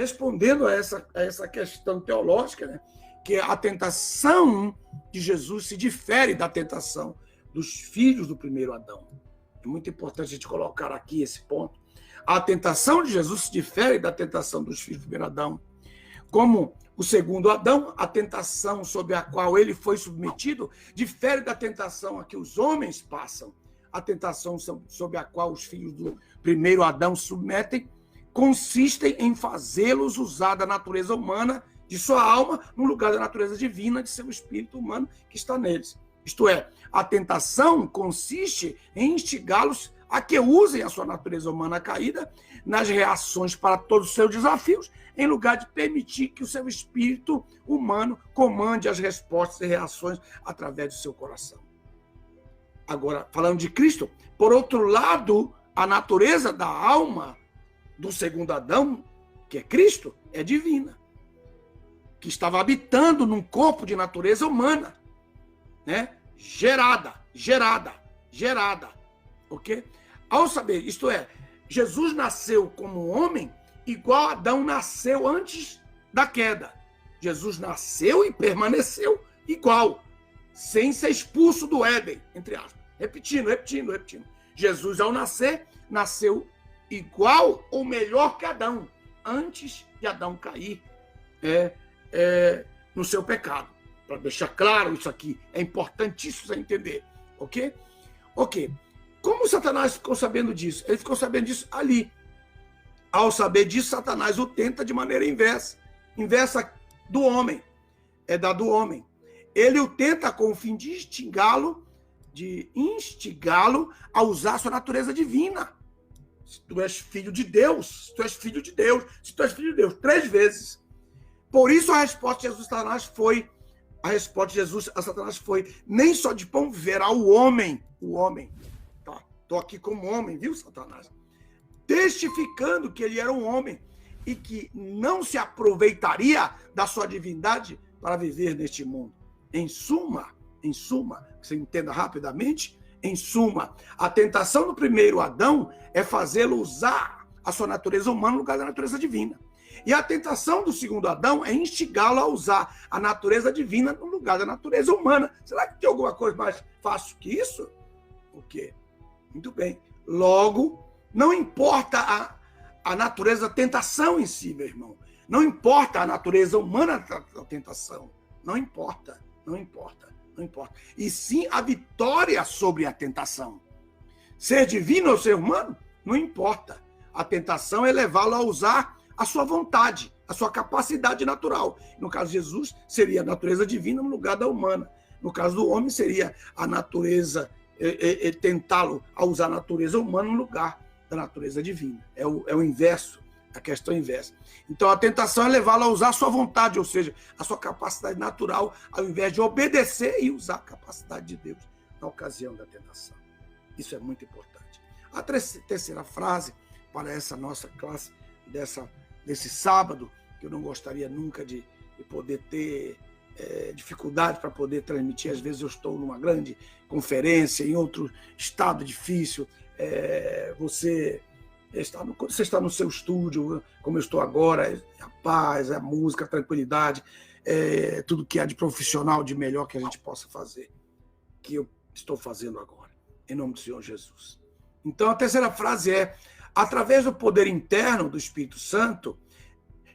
respondendo a essa questão teológica, né, que a tentação de Jesus se difere da tentação dos filhos do primeiro Adão. É muito importante a gente colocar aqui esse ponto. A tentação de Jesus se difere da tentação dos filhos do primeiro Adão. Como o segundo Adão, a tentação sob a qual ele foi submetido difere da tentação a que os homens passam. A tentação sob a qual os filhos do primeiro Adão se submetem consiste em fazê-los usar da natureza humana de sua alma no lugar da natureza divina de seu espírito humano que está neles. Isto é, a tentação consiste em instigá-los a que usem a sua natureza humana caída nas reações para todos os seus desafios, em lugar de permitir que o seu espírito humano comande as respostas e reações através do seu coração. Agora, falando de Cristo, por outro lado, a natureza da alma do segundo Adão, que é Cristo, é divina, que estava habitando num corpo de natureza humana, né? Gerada, ok? Ao saber, isto é, Jesus nasceu como homem igual Adão nasceu antes da queda. Jesus nasceu e permaneceu igual, sem ser expulso do Éden, entre aspas. Repetindo. Jesus, ao nascer, nasceu igual ou melhor que Adão, antes de Adão cair no seu pecado. Para deixar claro isso aqui, é importantíssimo você entender, ok? Ok. Como Satanás ficou sabendo disso? Ele ficou sabendo disso ali. Ao saber disso, Satanás o tenta de maneira inversa. Inversa do homem. É da do homem. Ele o tenta com o fim de instigá-lo a usar sua natureza divina. Se tu és filho de Deus, se tu és filho de Deus, 3 vezes. Por isso a resposta de Jesus a Satanás foi: nem só de pão viverá o homem. Tá, tô aqui como homem, viu, Satanás? Testificando que ele era um homem e que não se aproveitaria da sua divindade para viver neste mundo. Em suma, você entenda rapidamente, em suma, a tentação do primeiro Adão é fazê-lo usar a sua natureza humana no lugar da natureza divina. E a tentação do segundo Adão é instigá-lo a usar a natureza divina no lugar da natureza humana. Será que tem alguma coisa mais fácil que isso? O quê? Muito bem. Logo, não importa a natureza da tentação em si, meu irmão. Não importa a natureza humana da tentação. Não importa. E sim a vitória sobre a tentação. Ser divino ou ser humano, não importa. A tentação é levá-lo a usar a sua vontade, a sua capacidade natural. No caso de Jesus, seria a natureza divina no lugar da humana. No caso do homem, seria a natureza, tentá-lo a usar a natureza humana no lugar da natureza divina. É o inverso, a questão inversa. Então, a tentação é levá-lo a usar a sua vontade, ou seja, a sua capacidade natural, ao invés de obedecer e usar a capacidade de Deus na ocasião da tentação. Isso é muito importante. A terceira frase para essa nossa classe desse sábado, que eu não gostaria nunca de poder ter dificuldade para poder transmitir. Às vezes eu estou numa grande conferência, em outro estado difícil. Você está no seu estúdio, como eu estou agora, a paz, a música, a tranquilidade, tudo que há de profissional, de melhor que a gente possa fazer, que eu estou fazendo agora, em nome do Senhor Jesus. Então, a terceira frase é: através do poder interno do Espírito Santo,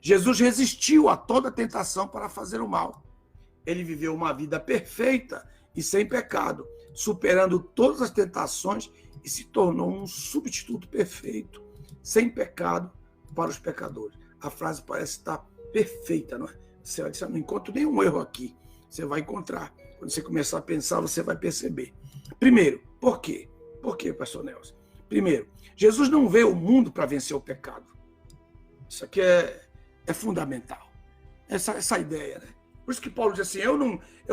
Jesus resistiu a toda tentação para fazer o mal. Ele viveu uma vida perfeita e sem pecado, superando todas as tentações e se tornou um substituto perfeito, sem pecado, para os pecadores. A frase parece estar perfeita, não é? Você vai dizer: não encontro nenhum erro aqui. Você vai encontrar. Quando você começar a pensar, você vai perceber. Primeiro, por quê? Por quê, pastor Nelson? Primeiro, Jesus não veio ao mundo para vencer o pecado. Isso aqui é fundamental. Essa ideia, né? Por isso que Paulo diz assim: eu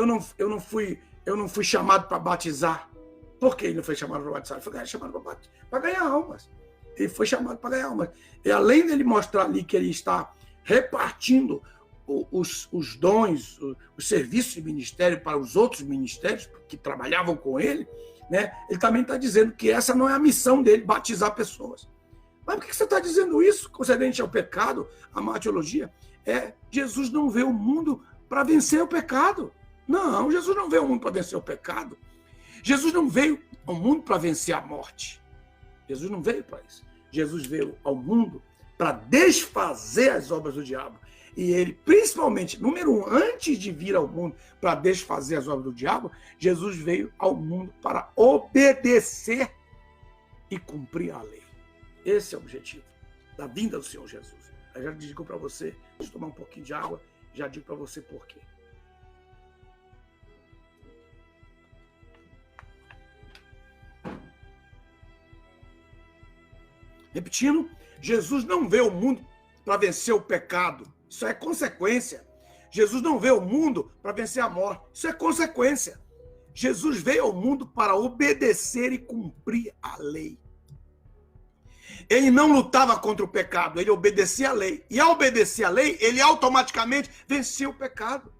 não fui chamado para batizar. Por que ele não foi chamado para batizar? Ele foi chamado para ganhar almas. Ele foi chamado para ganhar almas. E além dele mostrar ali que ele está repartindo os dons, os serviços de ministério para os outros ministérios que trabalhavam com ele, né? Ele também está dizendo que essa não é a missão dele, batizar pessoas. Mas por que você está dizendo isso, concernente ao pecado, a má teologia? Jesus não veio ao mundo para vencer o pecado. Não, Jesus não veio ao mundo para vencer o pecado. Jesus não veio ao mundo para vencer a morte. Jesus não veio para isso. Jesus veio ao mundo para desfazer as obras do diabo. E ele, principalmente, número 1, antes de vir ao mundo para desfazer as obras do diabo, Jesus veio ao mundo para obedecer e cumprir a lei. Esse é o objetivo da vinda do Senhor Jesus. Eu já digo para você, deixa eu tomar um pouquinho de água, já digo para você por quê. Repetindo, Jesus não veio ao mundo para vencer o pecado. Isso é consequência. Jesus não veio ao mundo para vencer a morte. Isso é consequência. Jesus veio ao mundo para obedecer e cumprir a lei. Ele não lutava contra o pecado, ele obedecia a lei. E ao obedecer a lei, ele automaticamente vencia o pecado.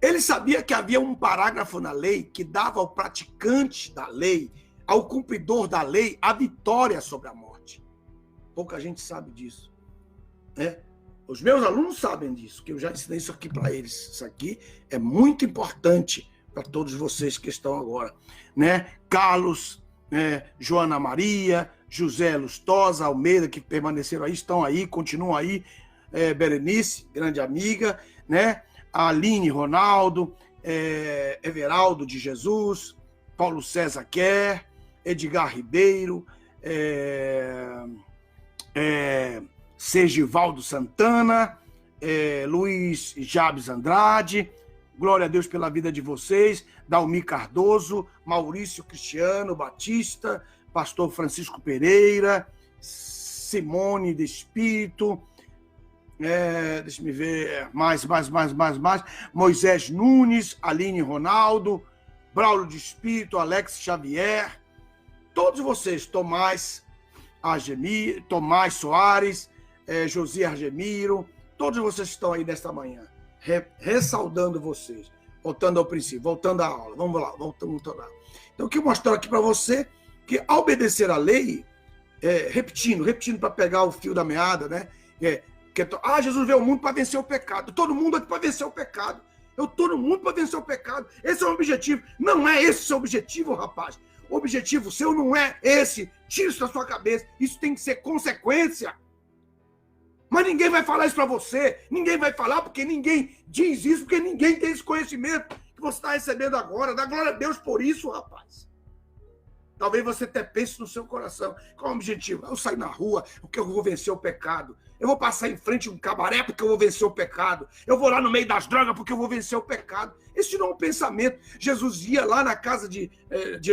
Ele sabia que havia um parágrafo na lei que dava ao praticante da lei, ao cumpridor da lei, a vitória sobre a morte. Pouca gente sabe disso, né? Os meus alunos sabem disso, que eu já ensinei isso aqui para eles. Isso aqui é muito importante para todos vocês que estão agora, né? Carlos, Joana Maria, José Lustosa, Almeida, que permaneceram aí, estão aí, continuam aí, Berenice, grande amiga, né? Aline Ronaldo, Everaldo de Jesus, Paulo César Quer, Edgar Ribeiro, Sergivaldo Santana, Luiz Jabes Andrade, glória a Deus pela vida de vocês, Dalmi Cardoso, Maurício Cristiano Batista, Pastor Francisco Pereira, Simone de Espírito, deixa me ver, mais, Moisés Nunes, Aline Ronaldo, Braulio de Espírito, Alex Xavier, todos vocês, Tomás Soares, José Argemiro, todos vocês estão aí nesta manhã, ressaudando vocês, voltando ao princípio, voltando à aula, vamos lá, voltando lá. Então, eu quero mostrar aqui para você que ao obedecer à lei, repetindo para pegar o fio da meada, né? Jesus veio ao mundo para vencer o pecado, todo mundo aqui para vencer o pecado, todo mundo para vencer o pecado, esse é o objetivo, não é esse o seu objetivo, rapaz, o objetivo seu não é esse, tira isso da sua cabeça, isso tem que ser consequência. Mas ninguém vai falar isso para você, ninguém vai falar porque ninguém diz isso, porque ninguém tem esse conhecimento que você está recebendo agora. Dá glória a Deus por isso, rapaz. Talvez você até pense no seu coração, qual é o objetivo? Eu sair na rua porque eu vou vencer o pecado. Eu vou passar em frente a um cabaré porque eu vou vencer o pecado. Eu vou lá no meio das drogas porque eu vou vencer o pecado. Esse não é um pensamento. Jesus ia lá na casa de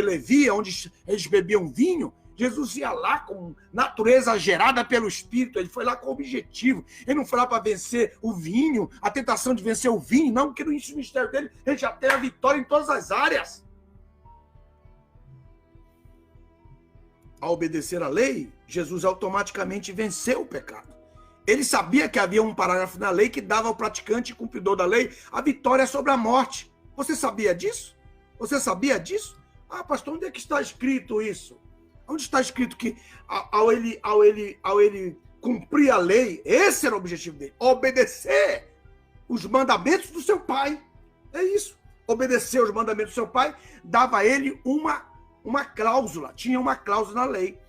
Levi, onde eles bebiam vinho. Jesus ia lá com natureza gerada pelo Espírito, ele foi lá com objetivo, ele não foi lá para vencer o vinho, a tentação de vencer o vinho, não, porque no ministério dele, ele já tem a vitória em todas as áreas. Ao obedecer à lei, Jesus automaticamente venceu o pecado. Ele sabia que havia um parágrafo na lei que dava ao praticante e cumpridor da lei a vitória sobre a morte. Você sabia disso? Você sabia disso? Ah, pastor, onde é que está escrito isso? Onde está escrito que ao ele cumprir a lei, esse era o objetivo dele, obedecer os mandamentos do seu pai. É isso. Obedecer os mandamentos do seu pai dava a ele uma cláusula, tinha uma cláusula na lei,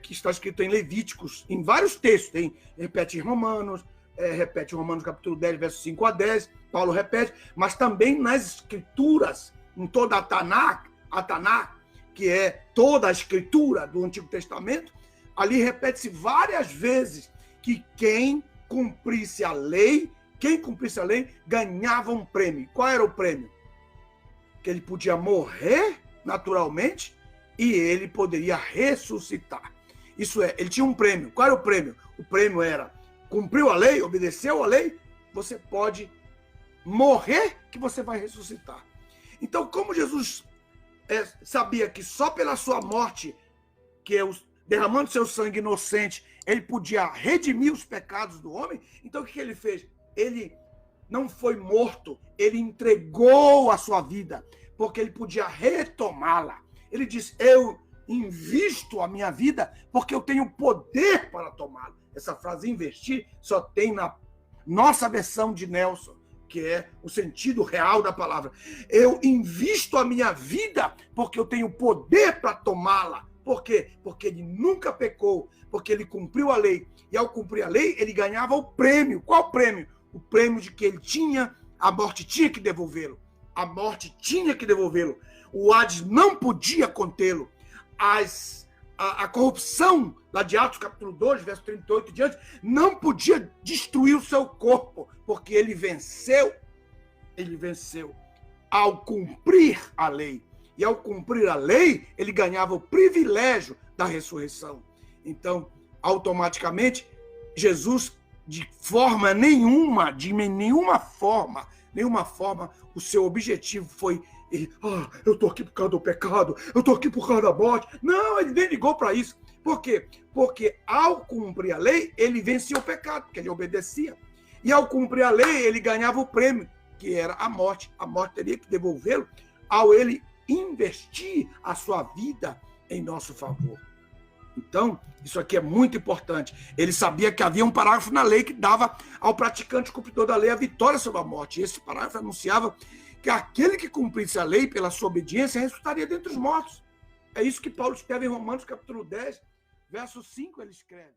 que está escrito em Levíticos, em vários textos, repete em Romanos capítulo 10, versos 5 a 10, Paulo repete, mas também nas escrituras, em toda a Taná, que é toda a escritura do Antigo Testamento, ali repete-se várias vezes que quem cumprisse a lei ganhava um prêmio. Qual era o prêmio? Que ele podia morrer naturalmente e ele poderia ressuscitar. Isso é, ele tinha um prêmio. Qual era o prêmio? O prêmio era, cumpriu a lei, obedeceu a lei, você pode morrer que você vai ressuscitar. Então, como Jesus sabia que só pela sua morte, derramando seu sangue inocente, ele podia redimir os pecados do homem, então o que ele fez? Ele não foi morto, ele entregou a sua vida, porque ele podia retomá-la. Ele disse, eu invisto a minha vida porque eu tenho poder para tomá-la. Essa frase investir só tem na nossa versão de Nelson, que é o sentido real da palavra. Eu invisto a minha vida porque eu tenho poder para tomá-la. Por quê? Porque ele nunca pecou, porque ele cumpriu a lei. E ao cumprir a lei, ele ganhava o prêmio. Qual prêmio? O prêmio de que ele tinha, a morte tinha que devolvê-lo. A morte tinha que devolvê-lo. O Hades não podia contê-lo. A corrupção, lá de Atos capítulo 2, verso 38 e diante, não podia destruir o seu corpo, porque ele venceu ao cumprir a lei. E ao cumprir a lei, ele ganhava o privilégio da ressurreição. Então, automaticamente, Jesus, de nenhuma forma, o seu objetivo foi eu estou aqui por causa do pecado, eu estou aqui por causa da morte. Não, ele nem ligou para isso. Por quê? Porque ao cumprir a lei, ele vencia o pecado, porque ele obedecia. E ao cumprir a lei, ele ganhava o prêmio, que era a morte. A morte teria que devolvê-lo ao ele investir a sua vida em nosso favor. Então, isso aqui é muito importante. Ele sabia que havia um parágrafo na lei que dava ao praticante cumpridor da lei a vitória sobre a morte. E esse parágrafo anunciava que aquele que cumprisse a lei pela sua obediência ressuscitaria dentre os mortos. É isso que Paulo escreve em Romanos capítulo 10, verso 5, ele escreve.